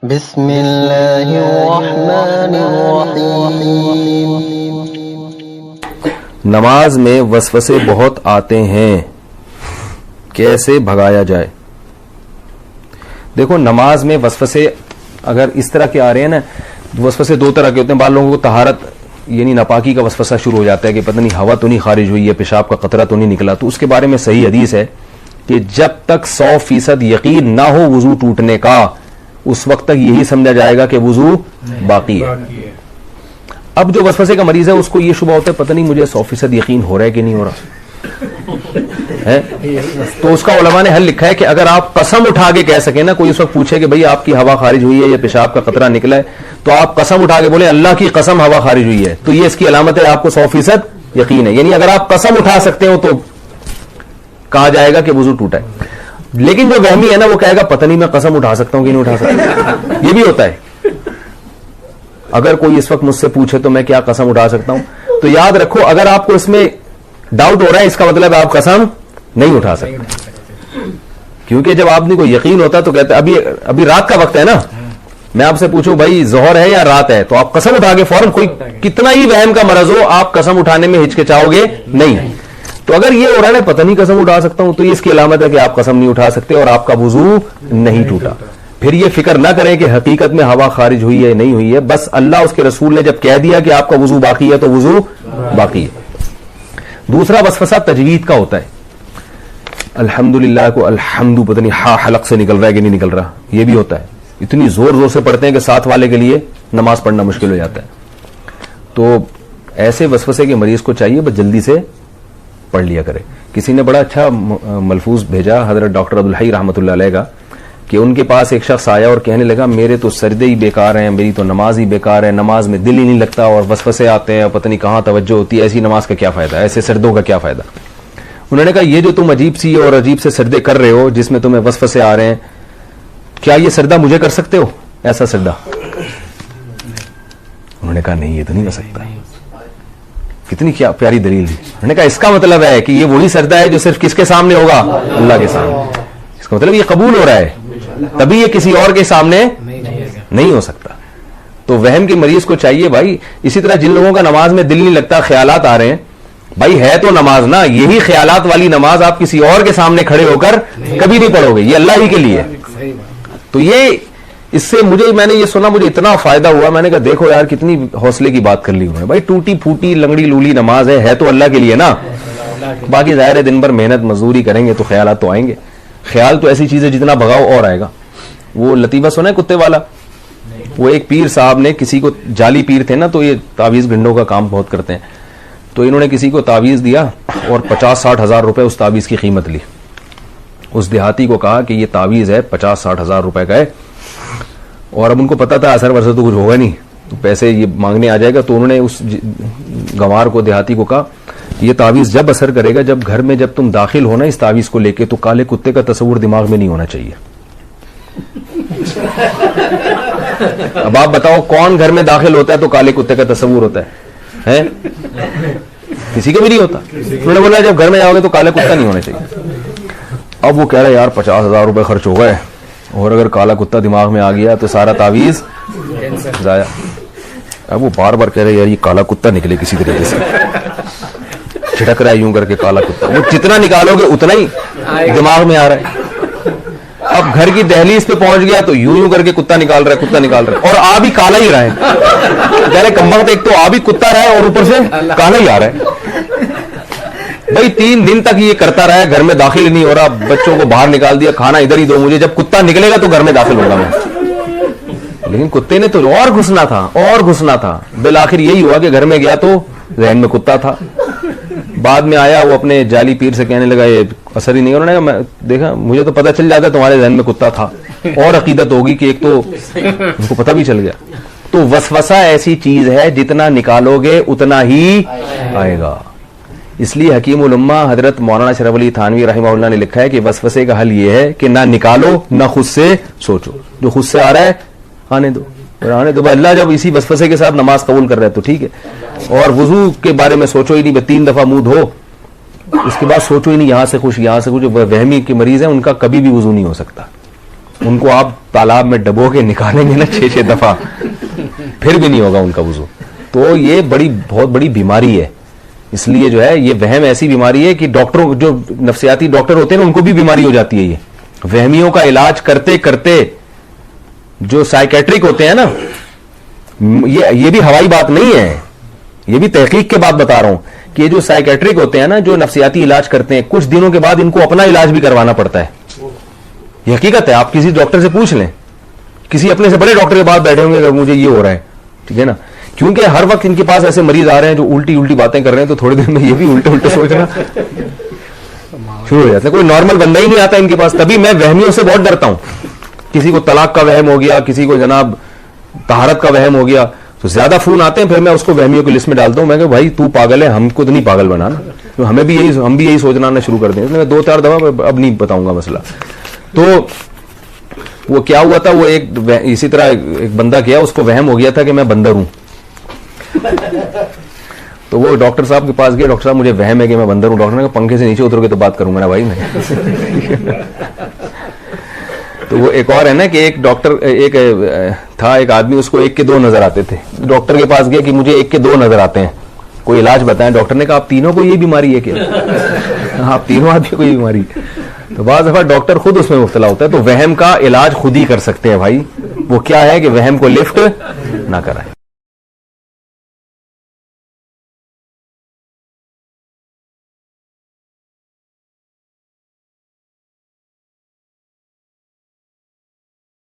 بسم اللہ الرحمن الرحیم۔ نماز میں وسوسے بہت آتے ہیں، کیسے بھگایا جائے؟ دیکھو، نماز میں وسوسے اگر اس طرح کے آ رہے ہیں نا، وسوسے دو طرح کے ہوتے ہیں۔ بعض لوگوں کو طہارت یعنی ناپاکی کا وسوسہ شروع ہو جاتا ہے کہ پتہ نہیں ہوا تو نہیں خارج ہوئی ہے، پیشاب کا قطرہ تو نہیں نکلا، تو اس کے بارے میں صحیح حدیث ہے کہ جب تک 100% یقین نہ ہو وضو ٹوٹنے کا، اس وقت تک یہی سمجھا جائے گا کہ وضو باقی ہے۔ اب جو وسوسے کا مریض ہے اس کو یہ شبہ ہوتا ہے پتہ نہیں مجھے 100% یقین ہو رہا ہے کہ نہیں ہو رہا ہے، تو اس کا علماء نے حل لکھا ہے کہ اگر آپ قسم اٹھا کے کہہ سکیں نا، کوئی اس وقت پوچھے کہ بھئی آپ کی ہوا خارج ہوئی ہے یا پیشاب کا قطرہ نکلا ہے، تو آپ قسم اٹھا کے بولیں اللہ کی قسم ہوا خارج ہوئی ہے، تو یہ اس کی علامت ہے آپ کو 100% یقین ہے۔ یعنی اگر آپ قسم اٹھا سکتے ہو تو کہا جائے گا کہ وضو ٹوٹا ہے۔ لیکن جو وہمی ہے نا، وہ کہے گا پتہ نہیں میں قسم اٹھا سکتا ہوں کہ نہیں اٹھا سکتا، یہ بھی ہوتا ہے۔ اگر کوئی اس وقت مجھ سے پوچھے تو میں کیا قسم اٹھا سکتا ہوں، تو یاد رکھو اگر آپ کو اس میں ڈاؤٹ ہو رہا ہے، اس کا مطلب آپ قسم نہیں اٹھا سکتے، کیونکہ جب آدمی کو یقین ہوتا تو کہتا ہے ابھی رات کا وقت ہے نا، میں آپ سے پوچھوں بھائی ظہر ہے یا رات ہے، تو آپ قسم اٹھا کے فوراً، کوئی کتنا ہی وہم کا مرض ہو، آپ قسم اٹھانے میں ہچکچاؤ گے نہیں۔ تو اگر یہ ہو رہا ہے نا پتہ نہیں قسم اٹھا سکتا ہوں، تو یہ اس کی علامت ہے کہ آپ قسم نہیں اٹھا سکتے اور آپ کا وضو نہیں ٹوٹا۔ پھر یہ فکر نہ کریں کہ حقیقت میں ہوا خارج ہوئی ہے نہیں ہوئی ہے، بس اللہ اس کے رسول نے جب کہہ دیا کہ آپ کا وضو باقی ہے تو وضو باقی ہے۔ دوسرا وسوسہ تجوید کا ہوتا ہے، الحمدللہ کو الحمد پتہ نہیں ہا حلق سے نکل رہا ہے کہ نہیں نکل رہا، یہ بھی ہوتا ہے۔ اتنی زور زور سے پڑھتے ہیں کہ ساتھ والے کے لیے نماز پڑھنا مشکل ہو جاتا ہے۔ تو ایسے وسوسے کے مریض کو چاہیے بس جلدی سے پڑھ لیا کرے۔ کسی نے بڑا اچھا ملفوظ بھیجا حضرت ڈاکٹر عبدالحی رحمۃ اللہ علیہ کا، کہ ان کے پاس ایک شخص آیا اور کہنے لگا میرے تو سردے ہی بیکار ہیں، میری تو نماز ہی بیکار ہے، نماز میں دل ہی نہیں لگتا اور وسوسے آتے ہیں، پتہ نہیں کہاں توجہ ہوتی ہے، ایسی نماز کا کیا فائدہ، ایسے سردوں کا کیا فائدہ؟ انہوں نے کہا یہ جو تم عجیب سی اور عجیب سے سردے کر رہے ہو جس میں تمہیں وسوسے آ رہے ہیں، کیا یہ سردہ مجھے کر سکتے ہو ایسا سردہ؟ انہوں نے کہا نہیں یہ تو نہیں کر سکتا۔ کتنی کیا پیاری دلیل دی۔ انہوں نے کہا اس کا مطلب ہے کہ یہ وہی سردہ ہے جو صرف کس کے سامنے ہوگا؟ اللہ کے سامنے۔ اس کا مطلب یہ قبول ہو رہا ہے، تبھی یہ کسی اور کے سامنے نہیں ہو سکتا۔ تو وہم کے مریض کو چاہیے بھائی، اسی طرح جن لوگوں کا نماز میں دل نہیں لگتا، خیالات آ رہے ہیں، بھائی ہے تو نماز نا، یہی خیالات والی نماز آپ کسی اور کے سامنے کھڑے ہو کر کبھی نہیں پڑھو گے، یہ اللہ ہی کے لیے۔ تو یہ اس سے میں نے یہ سنا، مجھے اتنا فائدہ ہوا، میں نے کہا دیکھو یار کتنی حوصلے کی بات کر لی انہوں نے، بھائی ٹوٹی پھوٹی لنگڑی لولی نماز ہے تو اللہ کے لیے نا، باقی ظاہر ہے دن بھر محنت مزدوری کریں گے تو خیالات تو آئیں گے۔ خیال تو ایسی چیز ہے جتنا بھگاؤ اور آئے گا۔ وہ لطیفہ سنا ہے کتے والا؟ وہ ایک پیر صاحب نے کسی کو، جعلی پیر تھے نا تو یہ تعویذ گھنڈوں کا کام بہت کرتے ہیں، تو انہوں نے کسی کو تعویذ دیا اور 50-60 ہزار روپے اس تعویذ کی قیمت لی۔ اس دیہاتی کو کہا کہ یہ تعویذ ہے 50-60 ہزار روپے کا ہے، اور اب ان کو پتا تھا اثر ورثہ تو کچھ ہوگا نہیں، تو پیسے یہ مانگنے آ جائے گا، تو انہوں نے اس گنوار کو، دیہاتی کو کہا یہ تعویذ جب اثر کرے گا، جب گھر میں جب تم داخل ہونا اس تعویذ کو لے کے، تو کالے کتے کا تصور دماغ میں نہیں ہونا چاہیے۔ اب آپ بتاؤ کون گھر میں داخل ہوتا ہے تو کالے کتے کا تصور ہوتا ہے؟ کسی کا بھی نہیں ہوتا۔ انہوں نے بولا جب گھر میں جاؤ گے تو کالا کتا نہیں ہونا چاہیے۔ اب وہ کہہ رہے یار 50 ہزار روپے خرچ ہو گئے، اور اگر کالا کتا دماغ میں آ گیا تو سارا تعویذ ضائع۔ اب وہ بار بار کہہ رہے یار یہ کالا کتا نکلے کسی طریقے سے، چھٹک رہا ہے یوں کر کے کالا کتا، وہ جتنا نکالو گے اتنا ہی دماغ میں آ رہا ہے۔ اب گھر کی دہلیز پہ پہنچ گیا تو یوں کر کے کتا نکال رہا ہے، کتا نکال رہا ہے، اور آ بھی کالا ہی رہا ہے۔ پہلے کمبخت ایک تو آ بھی کتا رہا ہے اور اوپر سے کالا ہی آ رہا ہے۔ بھائی 3 دن تک یہ کرتا رہا ہے، گھر میں داخل ہی نہیں ہو رہا، بچوں کو باہر نکال دیا، کھانا ادھر ہی دو مجھے، جب کتا نکلے گا تو گھر میں داخل ہوگا میں۔ لیکن کتے نے تو اور گھسنا تھا، بالآخر یہی ہوا کہ گھر میں گیا تو ذہن میں کتا تھا۔ بعد میں آیا وہ اپنے جعلی پیر سے کہنے لگا یہ اثر ہی نہیں، انہوں نے کہا میں دیکھا مجھے تو پتہ چل جاتا تمہارے ذہن میں کتا تھا، اور عقیدت ہوگی کہ ایک تو ان کو پتہ بھی چل گیا۔ تو وسوسہ ایسی چیز ہے جتنا نکالو گے اتنا ہی آئے گا۔ اس لیے حکیم الامہ حضرت مولانا اشرف علی تھانوی رحمہ اللہ نے لکھا ہے کہ وسوسے کا حل یہ ہے کہ نہ نکالو نہ خود سے سوچو، جو خود سے آ رہا ہے آنے دو، آنے دو۔ اللہ جب اسی وسوسے کے ساتھ نماز قبول کر رہا ہے تو ٹھیک ہے، اور وضو کے بارے میں سوچو ہی نہیں، 3 دفعہ منہ دھو، اس کے بعد سوچو ہی نہیں یہاں سے خوش یہاں سے خوش۔ جو وہمی کے مریض ہیں ان کا کبھی بھی وضو نہیں ہو سکتا، ان کو آپ تالاب میں ڈبو کے نکالیں گے نا 6 دفعہ, پھر بھی نہیں ہوگا ان کا وضو. تو یہ بہت بڑی بیماری ہے. اس لیے جو ہے یہ وہم ایسی بیماری ہے کہ ڈاکٹروں, جو نفسیاتی ڈاکٹر ہوتے ہیں نا, ان کو بھی بیماری ہو جاتی ہے. یہ وہمیوں کا علاج کرتے کرتے جو سائیکیٹرک ہوتے ہیں نا, یہ بھی ہوائی بات نہیں ہے, یہ بھی تحقیق کے بعد بتا رہا ہوں کہ یہ جو سائیکیٹرک ہوتے ہیں نا, جو نفسیاتی علاج کرتے ہیں, کچھ دنوں کے بعد ان کو اپنا علاج بھی کروانا پڑتا ہے. یہ حقیقت ہے. آپ کسی ڈاکٹر سے پوچھ لیں, کسی اپنے سے بڑے ڈاکٹر کے پاس بیٹھے ہوں گے کہ مجھے یہ ہو رہا ہے, ٹھیک ہے نا, کیونکہ ہر وقت ان کے پاس ایسے مریض آ رہے ہیں جو الٹی باتیں کر رہے ہیں, تو تھوڑے دن میں یہ بھی الٹے سوچنا شروع ہو جاتا ہے. کوئی نارمل بندہ ہی نہیں آتا ان کے پاس. تبھی میں وہمیوں سے بہت ڈرتا ہوں. کسی کو طلاق کا وہم ہو گیا, کسی کو جناب طہارت کا وہم ہو گیا, تو زیادہ فون آتے ہیں, پھر میں اس کو وہمیوں کی لسٹ میں ڈالتا ہوں. میں کہ بھائی تو پاگل ہے, ہم کو تو نہیں پاگل بنانا, تو ہم بھی یہی سوچنا شروع کر دیں. میں 2-4 دفعہ اب نہیں بتاؤں گا مسئلہ. تو وہ کیا ہوا تھا, وہ اسی طرح ایک بندہ گیا, اس کو وہم ہو گیا تھا کہ میں بندر ہوں. تو وہ ڈاکٹر صاحب کے پاس گیا, ڈاکٹر صاحب مجھے وہم ہے کہ میں بندر ہوں. ڈاکٹر نے کہا پنکھے سے نیچے اتر کے تو بات کروں گا نا بھائی میں. تو وہ ایک اور ہے نا کہ ایک ڈاکٹر, ایک آدمی, اس کو 1 کے 2 نظر آتے تھے. ڈاکٹر کے پاس گیا کہ مجھے 1 کے 2 نظر آتے ہیں, کوئی علاج بتائیں. ڈاکٹر نے کہا آپ تینوں کو یہ بیماری ہے کیا؟ آپ تینوں آدمی کو یہ بیماری. تو بعض دفعہ ڈاکٹر خود اس میں مبتلا ہوتا ہے. تو وہم کا علاج خود ہی کر سکتے ہیں بھائی. وہ کیا ہے کہ وہم کو لفٹ نہ کرائیں.